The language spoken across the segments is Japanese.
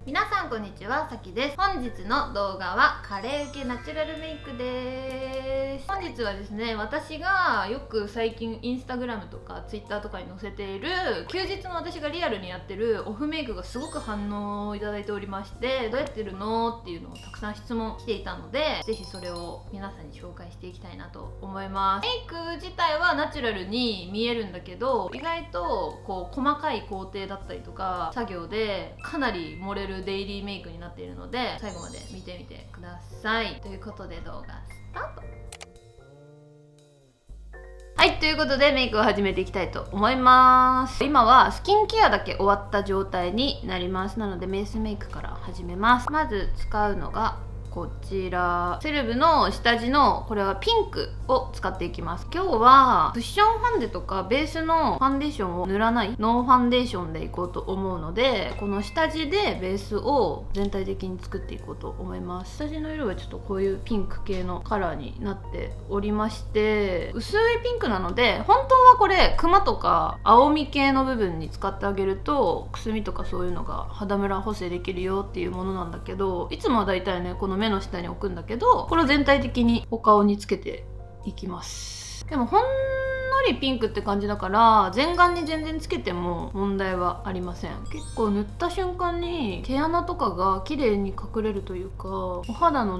皆さんこんにちは、さきです。本日の動画はカレー受けナチュラルメイクです。本日はですね、私がよく最近インスタグラムとかツイッターとかに載せている休日の私がリアルにやってるオフメイクがすごく反応をいただいておりまして、どうやってるのっていうのをたくさん質問していたので、ぜひそれを皆さんに紹介していきたいなと思います。メイク自体はナチュラルに見えるんだけど、意外とこう細かい工程だったりとか作業でかなり漏れるデイリーメイクになっているので、最後まで見てみてください。ということで動画スタート。はい、ということでメイクを始めていきたいと思います。今はスキンケアだけ終わった状態になります。なのでベースメイクから始めます。まず使うのがこちら、セレブの下地のこれはピンクを使っていきます。今日はクッションファンデとかベースのファンデーションを塗らないノーファンデーションでいこうと思うので、この下地でベースを全体的に作っていこうと思います。下地の色はちょっとこういうピンク系のカラーになっておりまして、薄いピンクなので本当はこれクマとか青み系の部分に使ってあげるとくすみとかそういうのが肌ムラ補正できるよっていうものなんだけど、いつもはだいたいねこの目の下に置くんだけど、これを全体的にお顔につけていきます。でもほんのりピンクって感じだから全顔に全然つけても問題はありません。結構塗った瞬間に毛穴とかが綺麗に隠れるというか、お肌の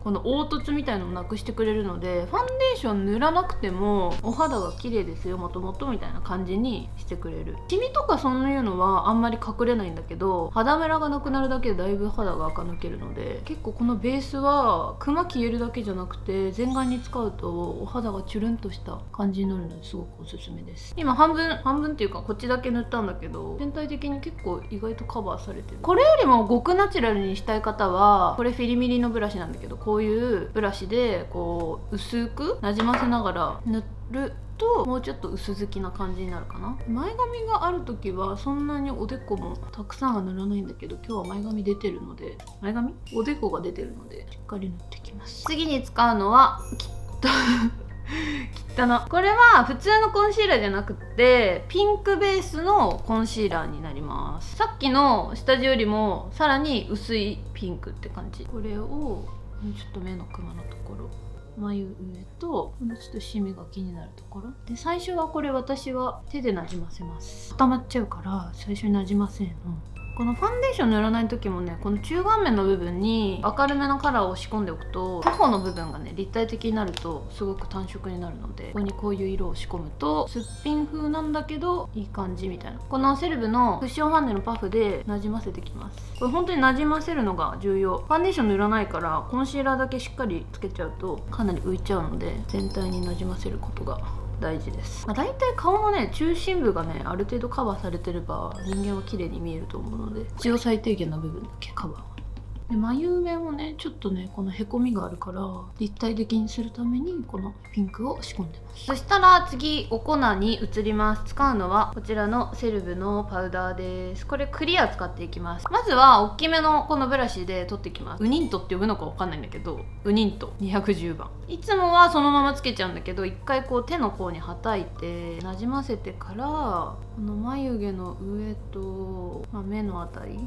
この凹凸みたいのをなくしてくれるので、ファンデーション塗らなくてもお肌が綺麗ですよもともとみたいな感じにしてくれる。シミとかそういうのはあんまり隠れないんだけど、肌ムラがなくなるだけでだいぶ肌が垢抜けるので、結構このベースはクマ消えるだけじゃなくて全顔に使うとお肌がチュルンとした感じになるのですごくおすすめです。今半分っていうかこっちだけ塗ったんだけど、全体的に結構意外とカバーされてる。これよりも極ナチュラルにしたい方は、これフィリミリのブラシなんだけど、こういうブラシでこう薄くなじませながら塗るともうちょっと薄付きな感じになるかな。前髪がある時はそんなにおでこもたくさんは塗らないんだけど、今日は前髪出てるので、おでこが出てるのでしっかり塗ってきます。次に使うのはこれは普通のコンシーラーじゃなくてピンクベースのコンシーラーになります。さっきの下地よりもさらに薄いピンクって感じ。これをちょっと目のクマのところ、眉上とこのちょっとシミが気になるところで、最初はこれ私は手でなじませます。固まっちゃうから最初になじませんの。このファンデーション塗らない時もね、この中顔面の部分に明るめのカラーを仕込んでおくと、頬の部分がね立体的になるとすごく単色になるので、ここにこういう色を仕込むとすっぴん風なんだけどいい感じみたいな。このセレブのクッションファンデのパフでなじませてきます。これ本当になじませるのが重要。ファンデーション塗らないからコンシーラーだけしっかりつけちゃうとかなり浮いちゃうので、全体になじませることが大事です。だいたい顔のね中心部がねある程度カバーされてれば人間は綺麗に見えると思うので、必要最低限の部分だけカバー。で眉上もねちょっとねこのへこみがあるから立体的にするためにこのピンクを仕込んでます。そしたら次お粉に移ります。使うのはこちらのセルブのパウダーです。これクリア使っていきます。まずは大きめのこのブラシで取っていきます。ウニントって呼ぶのかわかんないんだけど、ウニント210番。いつもはそのままつけちゃうんだけど、一回こう手の甲にはたいてなじませてから、この眉毛の上と、目のあたり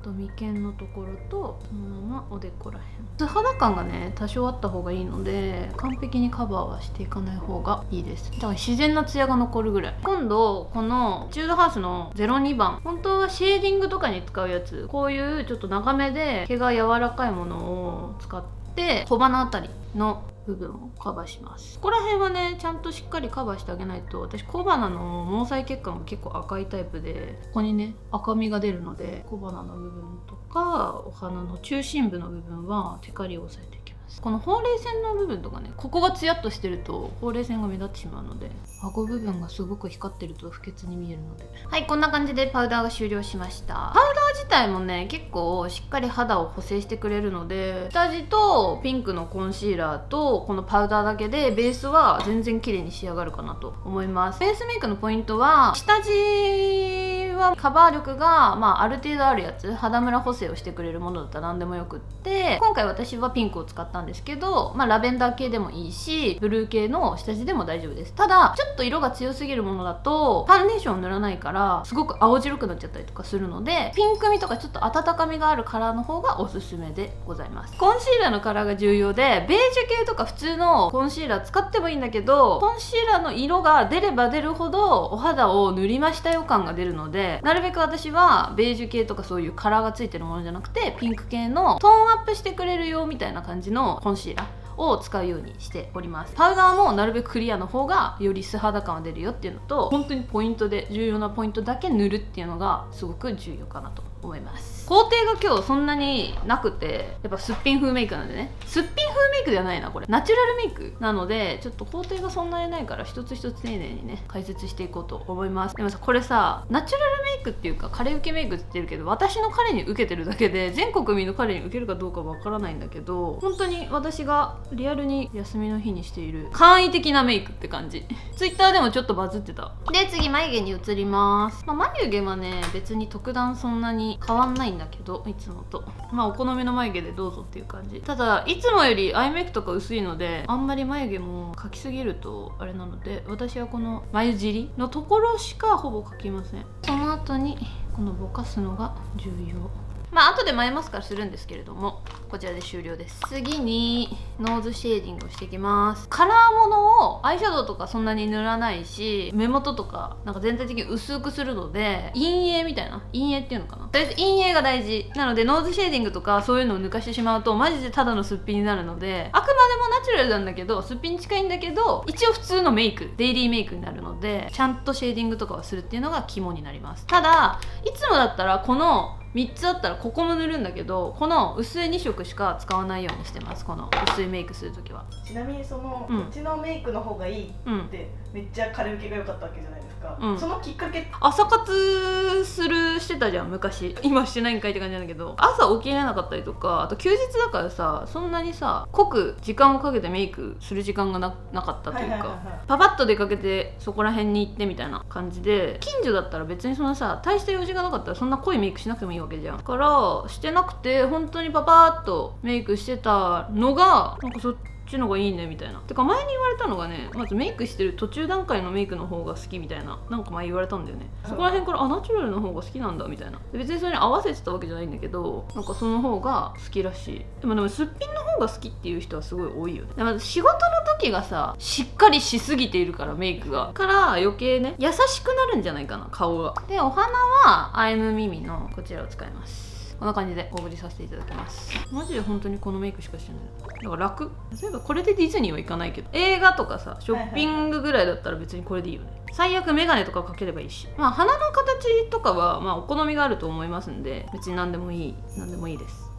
と眉間のところとそのままおでこらへん。素肌感がね多少あった方がいいので完璧にカバーはしていかない方がいいです。だから自然なツヤが残るぐらい。今度このチュードハウスの02番、本当はシェーディングとかに使うやつ、こういうちょっと長めで毛が柔らかいものを使って小鼻あたりの部分をカバーします。ここら辺はねちゃんとしっかりカバーしてあげないと、私小鼻の毛細血管が結構赤いタイプで、ここにね赤みが出るので、小鼻の部分とかお鼻の中心部の部分はテカリを押さえていきます。このほうれい線の部分とかね、ここがツヤっとしてるとほうれい線が目立ってしまうので、顎部分がすごく光ってると不潔に見えるので。はい、こんな感じでパウダーが終了しました。パウダー自体もね結構しっかり肌を補正してくれるので、下地とピンクのコンシーラーとこのパウダーだけでベースは全然綺麗に仕上がるかなと思います。ベースメイクのポイントは下地はカバー力が、ある程度あるやつ、肌ムラ補正をしてくれるものだったら何でもよくって、今回私はピンクを使ったんですけど、ラベンダー系でもいいしブルー系の下地でも大丈夫です。ただちょっと色が強すぎるものだとファンデーション塗らないからすごく青白くなっちゃったりとかするので、ピンクみとかちょっと温かみがあるカラーの方がおすすめでございます。コンシーラーのカラーが重要で、ベージュ系とか普通のコンシーラー使ってもいいんだけど、コンシーラーの色が出れば出るほどお肌を塗りましたよ感が出るので、なるべく私はベージュ系とかそういうカラーがついてるものじゃなくて、ピンク系のトーンアップしてくれるよみたいな感じのコンシーラーを使うようにしております。パウダーもなるべくクリアの方がより素肌感が出るよっていうのと、本当にポイントで重要なポイントだけ塗るっていうのがすごく重要かなと思います。工程が今日そんなになくて、やっぱすっぴん風メイクなんでね、すっぴん風メイクではないな、これナチュラルメイクなのでちょっと工程がそんなにないから一つ一つ丁寧にね解説していこうと思います。でもさ、これさ、ナチュラルメイクっていうか彼受けメイクって言ってるけど、私の彼に受けてるだけで全国民の彼に受けるかどうかわからないんだけど、本当に私がリアルに休みの日にしている簡易的なメイクって感じ。ツイッターでもちょっとバズってた。で次眉毛に移ります。眉毛はね別に特段そんなに変わんないんだけど、いつもとお好みの眉毛でどうぞっていう感じ。ただいつもよりアイメイクとか薄いので、あんまり眉毛も描きすぎるとあれなので、私はこの眉尻のところしかほぼ描きません。その後にこのぼかすのが重要。後で眉マスカラするんですけれども、こちらで終了です。次にノーズシェーディングをしていきます。カラーものをアイシャドウとかそんなに塗らないし、目元とかなんか全体的に薄くするので、陰影みたいな、陰影っていうのかな、とりあえず陰影が大事なので、ノーズシェーディングとかそういうのを抜かしてしまうとマジでただのすっぴんになるので、あくまでもナチュラルなんだけど、すっぴんに近いんだけど一応普通のメイク、デイリーメイクになるので、ちゃんとシェーディングとかはするっていうのが肝になります。ただいつもだったらこの3つあったらここも塗るんだけど、この薄い2色しか使わないようにしてます。この薄いメイクするときは。ちなみにその、こっちのメイクの方がいいってめっちゃ彼受けが良かったわけじゃないですか、そのきっかけ、朝活してたじゃん昔。今してないんかいって感じなんだけど、朝起きれなかったりとか、あと休日だからさ、そんなにさ濃く時間をかけてメイクする時間がなかったというか、パパッと出かけてそこら辺に行ってみたいな感じで、近所だったら別にそんなさ大した用事がなかったらそんな濃いメイクしなくてもいいわけじゃん。だからしてなくて、本当にパパーっとメイクしてたのがなんかそっちの方がいいねみたいな。てか前に言われたのがね、まずメイクしてる途中段階のメイクの方が好きみたいな、なんか前言われたんだよね。そこら辺からナチュラルの方が好きなんだみたいな。別にそれに合わせてたわけじゃないんだけど、なんかその方が好きらしい。でもすっぴんの方が好きっていう人はすごい多いよね。でも仕事の時がさしっかりしすぎているから、メイクがから余計ね優しくなるんじゃないかな、顔が。でお花はアイムミミのこちらを使います。こんな感じでお送りさせていただきます。マジで本当にこのメイクしかしてない。だから楽。例えばこれでディズニーは行かないけど、映画とかさショッピングぐらいだったら別にこれでいいよね。最悪メガネとかかければいいし、鼻の形とかはお好みがあると思いますんで、別に何でもいいです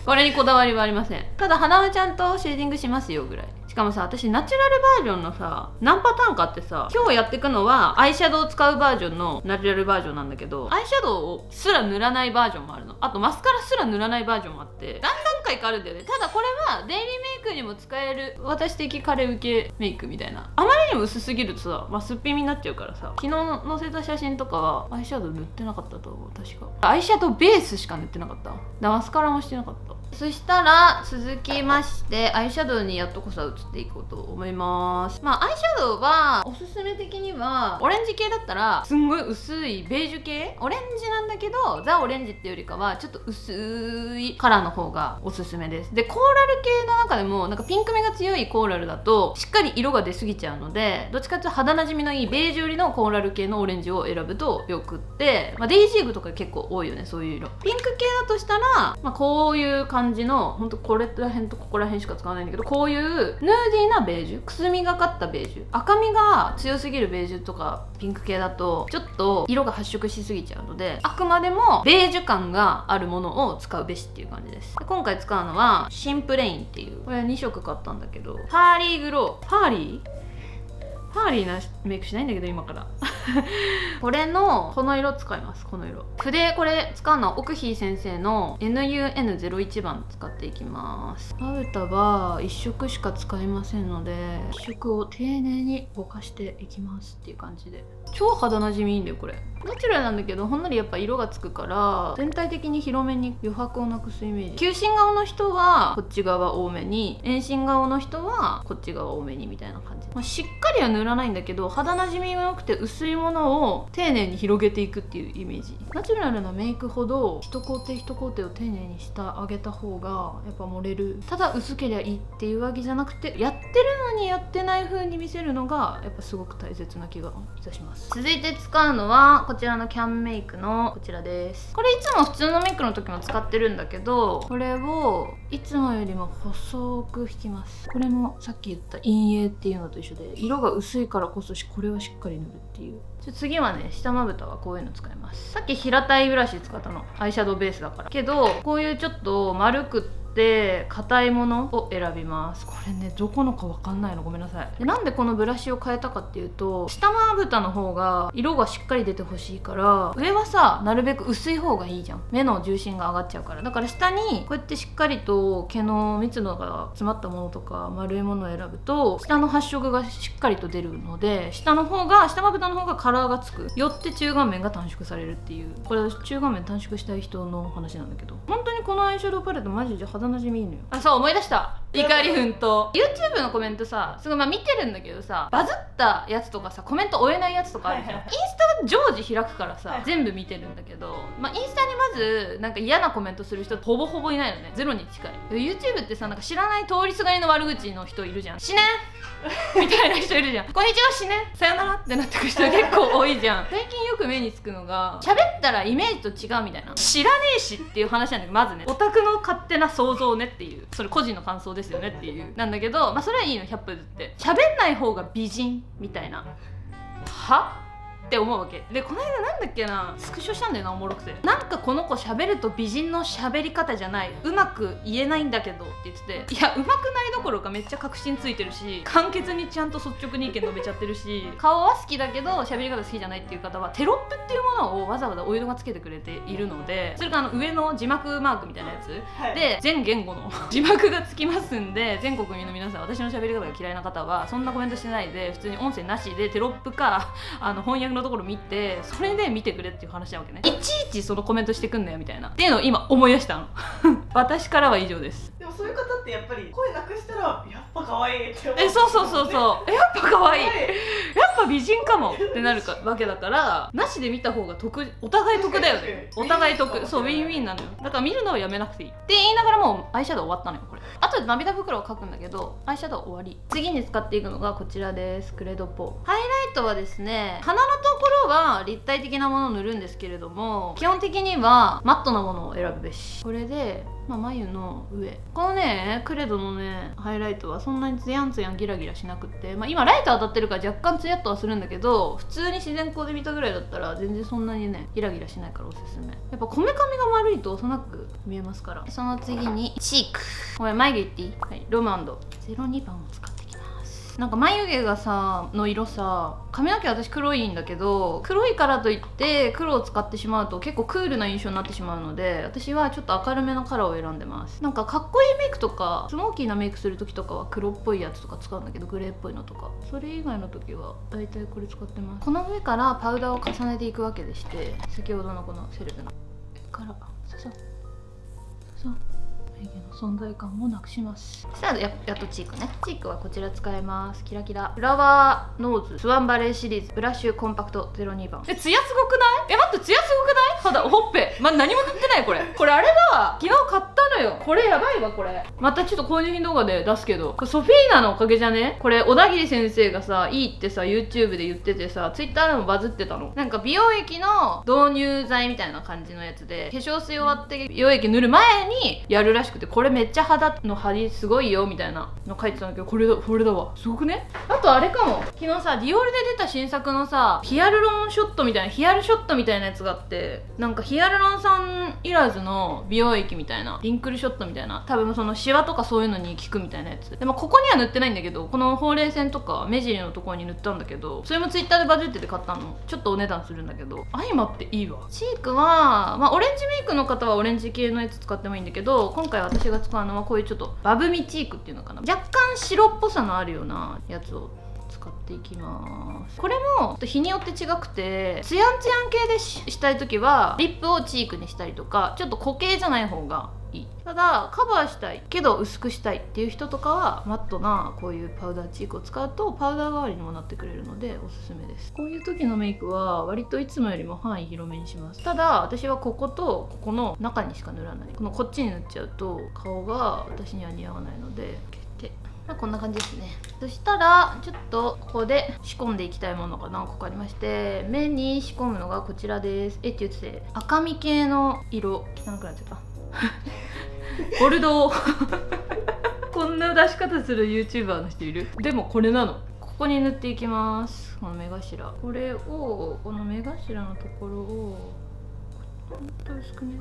これにこだわりはありません。ただ鼻はちゃんとシェーディングしますよぐらい。しかもさ、私ナチュラルバージョンのさ何パターンかあってさ、今日やっていくのはアイシャドウを使うバージョンのナチュラルバージョンなんだけど、アイシャドウをすら塗らないバージョンもあるの。あとマスカラすら塗らないバージョンもあって、何段階かあるんだよね。ただこれはデイリーメイクにも使える私的彼受けメイクみたいな。あまりにも薄すぎるとさ、すっぴんになっちゃうからさ、昨日載せた写真とかはアイシャドウ塗ってなかったと思う。確かアイシャドウベースしか塗ってなかった。マスカラもしてなかった。そしたら続きましてアイシャドウにやっとこさ移っていこうと思います。アイシャドウはおすすめ的にはオレンジ系だったらすんごい薄いベージュ系、オレンジなんだけどザ・オレンジっていうよりかはちょっと薄いカラーの方がおすすめです。でコーラル系の中でもなんかピンク味が強いコーラルだとしっかり色が出すぎちゃうので、どっちかっていうと肌なじみのいいベージュ寄りのコーラル系のオレンジを選ぶとよくって、デイジーグとか結構多いよね、そういう色。ピンク系だとしたら、こういう感じのほんとこれら辺とここら辺しか使わないんだけど、こういうヌーディーなベージュ、くすみがかったベージュ、赤みが強すぎるベージュとかピンク系だとちょっと色が発色しすぎちゃうので、あくまでもベージュ感があるものを使うべしっていう感じです。で今回使うのはシンプレインっていう、これは2色買ったんだけど、ファーリーグロー、ファーリーメイクしないんだけど今からこれのこの色使います。この色筆、これ使うのは奥日先生の NUN01 番使っていきます。まぶたは1色しか使いませんので1色を丁寧にぼかしていきますっていう感じで、超肌なじみいいんだよこれ。ナチュラルなんだけどほんのりやっぱ色がつくから全体的に広めに余白をなくすイメージ。球心顔の人はこっち側多めに、遠心顔の人はこっち側多めにみたいな感じ、しっかりは塗らないんだけど肌なじみが良くて薄いものを丁寧に広げていくっていうイメージ。ナチュラルなメイクほど一工程一工程を丁寧にしてあげた方がやっぱ盛れる。ただ薄けりゃいいっていうわけじゃなくて、やってるのにやってない風に見せるのがやっぱすごく大切な気がいたします。続いて使うのはこちらのキャンメイクのこちらです。これいつも普通のメイクの時も使ってるんだけど、これをいつもよりも細く引きます。これもさっき言った陰影っていうのと一緒で色が薄いからこそこれはしっかり塗るっていう。次はね、下まぶたはこういうの使います。さっき平たいブラシ使ったの、アイシャドウベースだからけど、こういうちょっと丸くって硬いものを選びます。これねどこのかわかんないの、ごめんなさい。でなんでこのブラシを変えたかっていうと、下まぶたの方が色がしっかり出てほしいから、上はさなるべく薄い方がいいじゃん、目の重心が上がっちゃうから。だから下にこうやってしっかりと毛の密度が詰まったものとか丸いものを選ぶと下の発色がしっかりと出るので、下まぶたの方がカラーがつく、よって中顔面が短縮されるっていう。これ中顔面短縮したい人の話なんだけど、本当にこのアイシャドウパレットマジで肌なじみいいのよ。あ、そう思い出した、怒り奮闘 YouTube のコメントさ、すごい見てるんだけどさ、バズったやつとかさコメント追えないやつとかあるじゃん、インスタは常時開くからさ、全部見てるんだけど、インスタにまずなんか嫌なコメントする人ほぼほぼいないのね、ゼロに近い。 YouTube ってさ、なんか知らない通りすがりの悪口の人いるじゃん、死ねみたいな人いるじゃんこんにちは死ねさよならってなってくる人結構多いじゃん。最近よく目につくのが、喋ったらイメージと違うみたいな、知らねえしっていう話なんだけど、まずねオタクの勝手な想像ねっていう、それ個人の感想ですよねっていうなんだけど、それはいいの、100歩譲って喋んない方が美人みたいなはって思うわけで、この間なんだっけな、スクショしたんだよな、おもろくて。なんかこの子喋ると美人の喋り方じゃない、うまく言えないんだけどって言ってて、いやうまくないどころかめっちゃ確信ついてるし、簡潔にちゃんと率直に意見述べちゃってるし、顔は好きだけど喋り方好きじゃないっていう方はテロップっていうものをわざわざお色がつけてくれているので、それから上の字幕マークみたいなやつ、はい、で全言語の字幕がつきますんで、全国民の皆さん、私の喋り方が嫌いな方はそんなコメントしてないで、普通に音声なしでテロップか翻訳のところ見て、それで見てくれっていう話なわけね。いちいちそのコメントしてくんなよみたいなっていうのを今思い出したの私からは以上です。でもそういう方ってやっぱり声なくしたらやっぱ可愛いって思う、そうやっぱ可愛いやっぱ美人かもってなるわけだから、なしで見た方が得、お互い得だよねお互い得、そうウィンウィンなのよ。だから見るのはやめなくていいって言いながらもうアイシャドウ終わったのよこれ。あとで涙袋を描くんだけど、アイシャドウ終わり。次に使っていくのがこちらです。クレドポハイライトはですね、鼻のところは立体的なものを塗るんですけれども、基本的にはマットなものを選ぶべし。これで眉の上、このねクレドのねハイライトはそんなにツヤンツヤンギラギラしなくって、今ライト当たってるから若干ツヤっとはするんだけど、普通に自然光で見たぐらいだったら全然そんなにねギラギラしないからおすすめ。やっぱこめかみが丸いと幼く見えますから。その次にチーク、これ眉毛いっていい？はい、ロム&02番を使ってきます。なんか眉毛がさの色さ、髪の毛私黒いんだけど、黒いからといって黒を使ってしまうと結構クールな印象になってしまうので、私はちょっと明るめのカラーを選んでます。なんかかっこいいメイクとかスモーキーなメイクする時とかは黒っぽいやつとか使うんだけど、グレーっぽいのとか、それ以外の時はだいたいこれ使ってます。この上からパウダーを重ねていくわけでして、先ほどのこのセレブのからそう眉毛の存在感もなくします。そしたらやっとチークね。チークはこちら使います。キラキラフラワーノーズスワンバレーシリーズブラッシュコンパクト02番。ツヤすごくない？待って、ツヤすごくない？肌ほっぺ何も塗ってない。これあれだわ、昨日買ったのよ。これやばいわ。これまたちょっと購入品動画で出すけど、これソフィーナのおかげじゃね。これ小田切先生がさいいってさ YouTube で言っててさ、 Twitter でもバズってたの。なんか美容液の導入剤みたいな感じのやつで、化粧水終わって美容液塗る前にやるらしくて、これめっちゃ肌の張りすごいよみたいなの書いてたんだけど、これだわ、すごくね。あとあれかも、昨日さディオールで出た新作のさヒアルロンショットみたいな、ヒアルショットみたいなやつがあって、なんかヒアルロロンさんいらずの美容液みたいな、リンクルショットみたいな、多分そのシワとかそういうのに効くみたいなやつで、もここには塗ってないんだけど、このほうれい線とか目尻のところに塗ったんだけど、それもツイッターでバズってて買ったの。ちょっとお値段するんだけど、相まっていいわ。チークは、オレンジメイクの方はオレンジ系のやつ使ってもいいんだけど、今回私が使うのはこういうちょっとバブミチークっていうのかな、若干白っぽさのあるようなやつを使っていきます。これも日によって違くて、ツヤンツヤン系でしたい時はリップをチークにしたりとか、ちょっと固形じゃない方がいい。ただカバーしたいけど薄くしたいっていう人とかはマットなこういうパウダーチークを使うとパウダー代わりにもなってくれるのでおすすめです。こういう時のメイクは割といつもよりも範囲広めにします。ただ私はこことここの中にしか塗らない。こっちに塗っちゃうと顔が私には似合わないので、こんな感じですね。そしたらちょっとここで仕込んでいきたいものが何個かありまして、目に仕込むのがこちらです。って言ってて赤み系の色、汚くなっちゃったゴルドこんな出し方する YouTuber の人いる？でもこれなの。ここに塗っていきます。この目頭、これをこの目頭のところをほんと薄くね。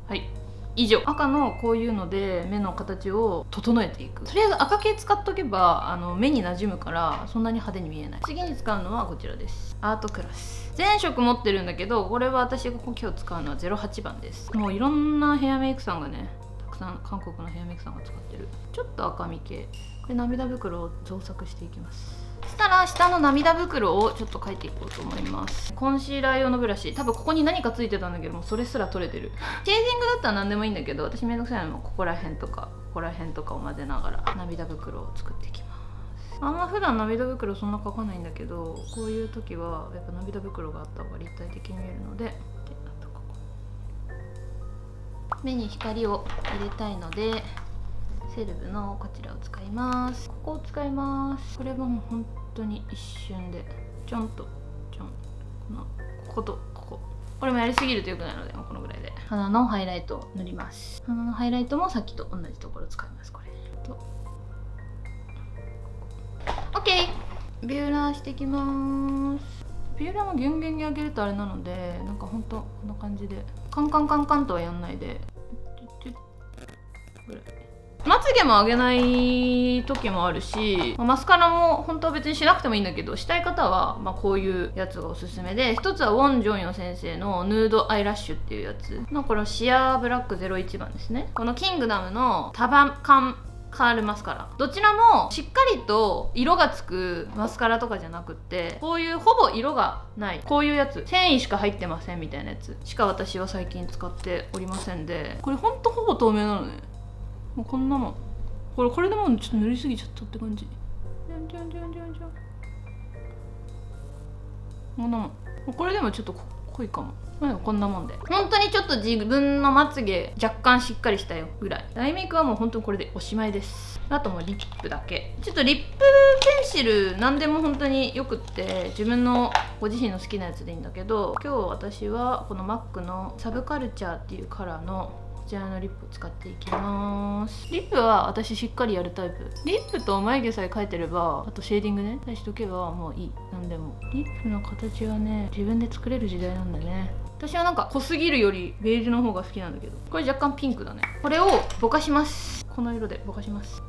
はい、以上。赤のこういうので目の形を整えていく。とりあえず赤系使っとけば目に馴染むからそんなに派手に見えない。次に使うのはこちらです。アートクラス全色持ってるんだけど、これは私が今日使うのは08番です。もういろんなヘアメイクさんがね、たくさん韓国のヘアメイクさんが使ってるちょっと赤み系。これ涙袋を造作していきます。そしたら下の涙袋をちょっと描いていこうと思います。コンシーラー用のブラシ、多分ここに何かついてたんだけどもそれすら取れてるシェーディングだったら何でもいいんだけど、私めんどくさいのもここら辺とかここら辺とかを混ぜながら涙袋を作っていきます。あんま普段涙袋そんな描かないんだけど、こういう時はやっぱ涙袋があった方が立体的に見えるので、あとここ目に光を入れたいのでセレブのこちらを使います。ここを使います。これはもう本当に一瞬でちょんとちょん、こことこれもやりすぎると良くないのでもうこのぐらいで鼻のハイライトを塗ります。鼻のハイライトもさっきと同じところを使います。これと OK、 ビューラーしていきます。ビューラーもギュンギュンに上げるとあれなので、なんかほんとこんな感じでカンカンカンカンとはやんないで、これまつげも上げない時もあるし、マスカラも本当は別にしなくてもいいんだけど、したい方はこういうやつがおすすめで、一つはウォン・ジョンヨ先生のヌードアイラッシュっていうやつのこのシアーブラック01番ですね。このキングダムのタバカンカールマスカラ、どちらもしっかりと色がつくマスカラとかじゃなくって、こういうほぼ色がないこういうやつ、繊維しか入ってませんみたいなやつしか私は最近使っておりませんで、これほんとほぼ透明なのね。もうこんなもん、これでもうちょっと塗りすぎちゃったって感じ。こんなもん。これでもちょっと濃いかも。こんなもんで本当にちょっと自分のまつげ若干しっかりしたよぐらい。アイメイクはもう本当にこれでおしまいです。あともうリップだけ。ちょっとリップペンシル何でも本当によくって、自分のご自身の好きなやつでいいんだけど、今日私はこの MAC のサブカルチャーっていうカラーのこちらのリップを使っていきます。リップは私しっかりやるタイプ。リップと眉毛さえ描いてれば、あとシェーディングね出しとけばもういい。なんでもリップの形はね自分で作れる時代なんだね。私はなんか濃すぎるよりベージュの方が好きなんだけど、これ若干ピンクだね。これをぼかします。この色でぼかします。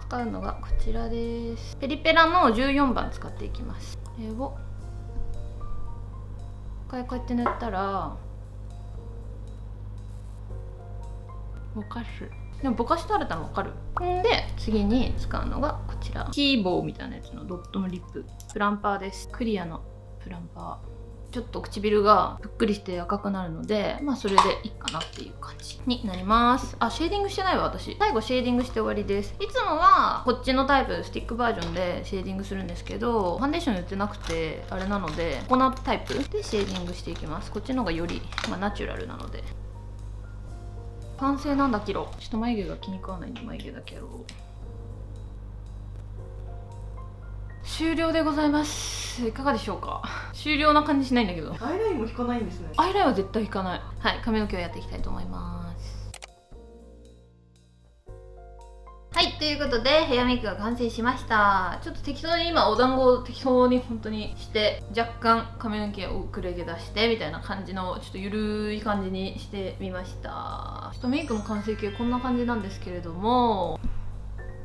使うのがこちらです。ペリペラの14番使っていきます。これをこうやって塗ったらぼかす。でもぼかしとれたらわかる。んで次に使うのがこちらキーボーみたいなやつのドットのリップ、プランパーです。クリアのプランパー。ちょっと唇がぷっくりして赤くなるので、それでいいかなっていう感じになります。あ、シェーディングしてないわ私。最後シェーディングして終わりです。いつもはこっちのタイプスティックバージョンでシェーディングするんですけど、ファンデーション塗ってなくてあれなのでココナットタイプでシェーディングしていきます。こっちの方がより、ナチュラルなので。完成なんだけど、ちょっと眉毛が気に食わないんで眉毛だけやろう。終了でございます。いかがでしょうか。終了な感じしないんだけど。アイラインも引かないんですね。アイラインは絶対引かない。はい、髪の毛をやっていきたいと思います。ははいということでヘアメイクが完成しました。ちょっと適当に今お団子を適当に本当にして若干髪の毛をくれ毛出してみたいな感じのちょっとゆるい感じにしてみました。ちょっとメイクも完成形こんな感じなんですけれども、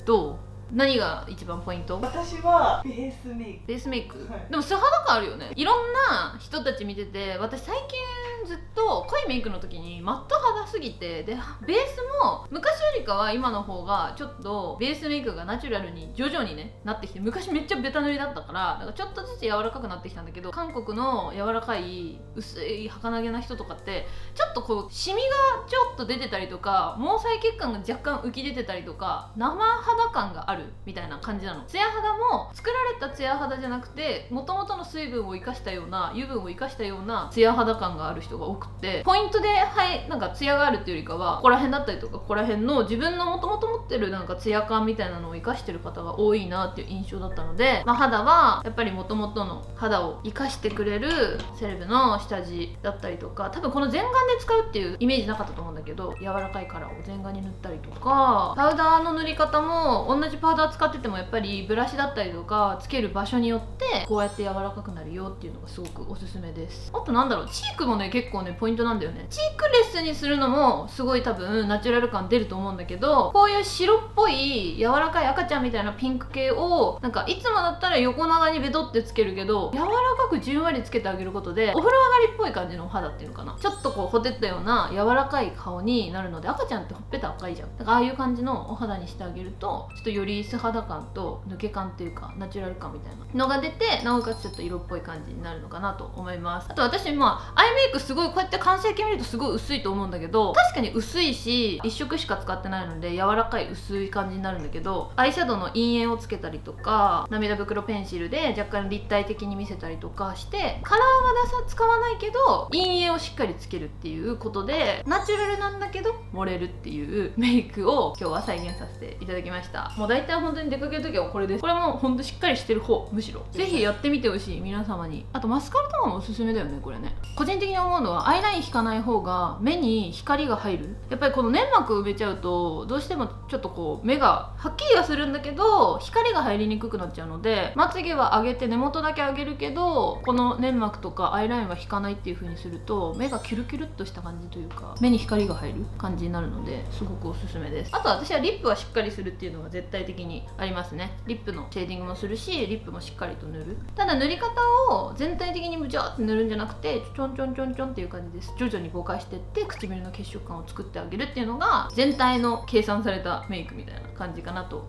どう？何が一番ポイント？私はベースメイク。ベースメイク、はい、でも素肌感あるよね。いろんな人たち見てて、私最近ずっと濃いメイクの時にマット肌すぎて、でベースも昔よりかは今の方がちょっとベースメイクがナチュラルに徐々にねなってきて、昔めっちゃベタ塗りだったからなんかちょっとずつ柔らかくなってきたんだけど、韓国の柔らかい薄い儚げな人とかってちょっとこうシミがちょっと出てたりとか、毛細血管が若干浮き出てたりとか、生肌感があるみたいな感じなの。ツヤ肌も作られたツヤ肌じゃなくて、元々の水分を生かしたような、油分を生かしたようなツヤ肌感がある人が多くて、ポイントでなんかツヤがあるっていうよりかは、ここら辺だったりとかここら辺の自分の元々持ってるなんかツヤ感みたいなのを生かしてる方が多いなっていう印象だったので、肌はやっぱり元々の肌を生かしてくれるセレブの下地だったりとか、多分この全顔で使うっていうイメージなかったと思うんだけど、柔らかいカラーを全顔に塗ったりとか、パウダーの塗り方も同じパウダー使っててもやっぱりブラシだったりとかつける場所によってこうやって柔らかくなるよっていうのがすごくおすすめです。あとなんだろう、チークもね結構ねポイントなんだよね。チークレスにするのもすごい多分ナチュラル感出ると思うんだけど、こういう白っぽい柔らかい赤ちゃんみたいなピンク系をなんかいつもだったら横長にベトってつけるけど、柔らかくじんわりつけてあげることでお風呂上がりっぽい感じのお肌っていうのかな、ちょっとこうほてったような柔らかい顔になるので、赤ちゃんってほっぺた赤いじゃん。だからああいう感じのお肌にしてあげるとちょっとより素肌感と抜け感っていうかナチュラル感みたいなのが出て、なおかつちょっと色っぽい感じになるのかなと思います。あと私アイメイクすごいこうやって完成形見るとすごい薄いと思うんだけど、確かに薄いし1色しか使ってないので柔らかい薄い感じになるんだけど、アイシャドウの陰影をつけたりとか涙袋ペンシルで若干立体的に見せたりとかして、カラーは使わないけど陰影をしっかりつけるっていうことでナチュラルなんだけど盛れるっていうメイクを今日は再現させていただきました。もう大体本当に出かける時はこれです。これも本当しっかりしてる方、むしろぜひやってみてほしい皆様に。あとマスカラとかもおすすめだよねこれね。個人的に思うのはアイライン引かない方が目に光が入る。やっぱりこの粘膜埋めちゃうとどうしてもちょっとこう目がはっきりはするんだけど光が入りにくくなっちゃうので、まつげは上げて根元だけ上げるけどこの粘膜とかアイラインは引かないっていう風にすると目がキュルキュルっとした感じというか目に光が入る感じになるのですごくおすすめです。あと私はリップはしっかりするっていうのが絶対的にありますね。リップのシェーディングもするしリップもしっかりと塗る。ただ塗り方を全体的にムジャーって塗るんじゃなくてちょんちょんちょんちょんっていう感じです。徐々にぼかしてって唇の血色感を作ってあげるっていうのが全体の計算されたメイクみたいな感じかなと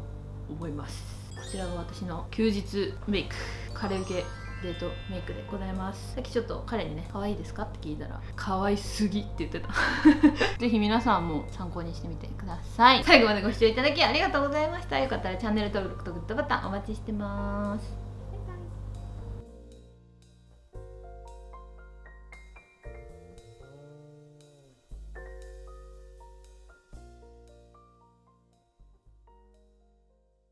思います。こちらが私の休日メイク、カレー系デートメイクでございます。さっきちょっと彼にね可愛いですかって聞いたら可愛すぎって言ってたぜひ皆さんも参考にしてみてください。最後までご視聴いただきありがとうございました。よかったらチャンネル登録とグッドボタンお待ちしてます。